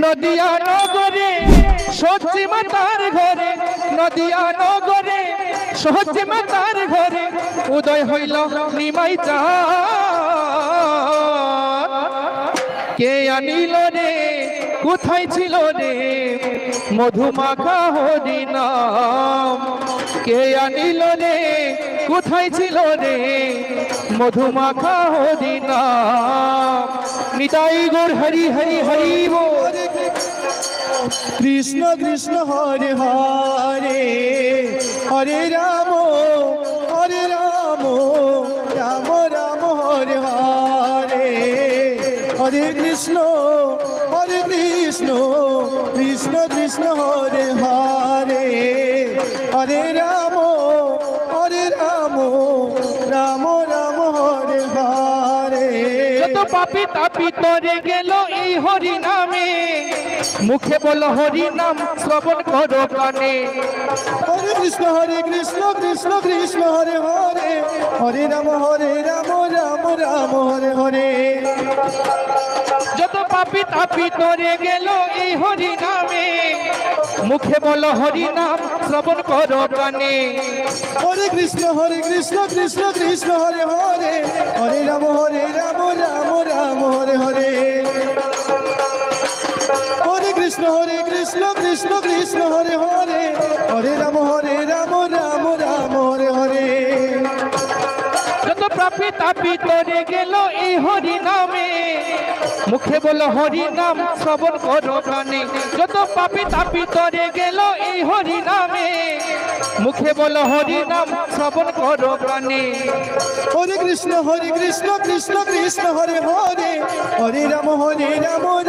নদিয়া নগরে সত্যি মাতার ঘরে, নদিয়া নগরে সত্যি মাতার ঘরে উদয় হইল নিমাই চাঁদ। কে আনিল রে, কোথায় ছিল রে মধুমাখা হরি নাম? কে আনিল রে, কোথায় ছিল রে মধুমাখা হরি নাম? নিতাই গৌর হরি হরি হরি বল। কৃষ্ণ কৃষ্ণ হরে হরে, হরে রাম রাম রাম হরে হরে, হরে কৃষ্ণ কৃষ্ণ কৃষ্ণ হরে হরে, হরে রাম রাম রাম হরে হরে। যত পাপি তাপি তরে গেল এই হরি নামে, মুখে বলো হরি নাম শ্রবণ করো কানে। হরে কৃষ্ণ কৃষ্ণ কৃষ্ণ হরে হরে, হরে রাম রাম রাম হরে হরে। যত পাপি তাপি তরে গেল এই হরি নামে, মুখে বলো হরি নাম শ্রবণ করো কানে। হরে কৃষ্ণ কৃষ্ণ কৃষ্ণ হরে হরে, হরে রাম রাম রাম হরে হরে। হরে কৃষ্ণ কৃষ্ণ কৃষ্ণ হরে হরে, হরে রাম রাম রাম হরে হরে। যত পাপি তাপি তরে গেল এই হরি নামে, মুখে বলো হরি নাম শ্রবণ করো কানে। যত পাপি তাপি তরে গেল এই হরি নামে, মুখে বলো হরি নাম শ্রবণ করো কানে। হরে কৃষ্ণ কৃষ্ণ কৃষ্ণ হরে হরে, হরে রাম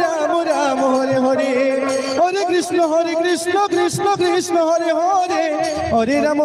রাম রাম হরে হরে। হরে কৃষ্ণ কৃষ্ণ কৃষ্ণ কৃষ্ণ হরে হরে, হরে রাম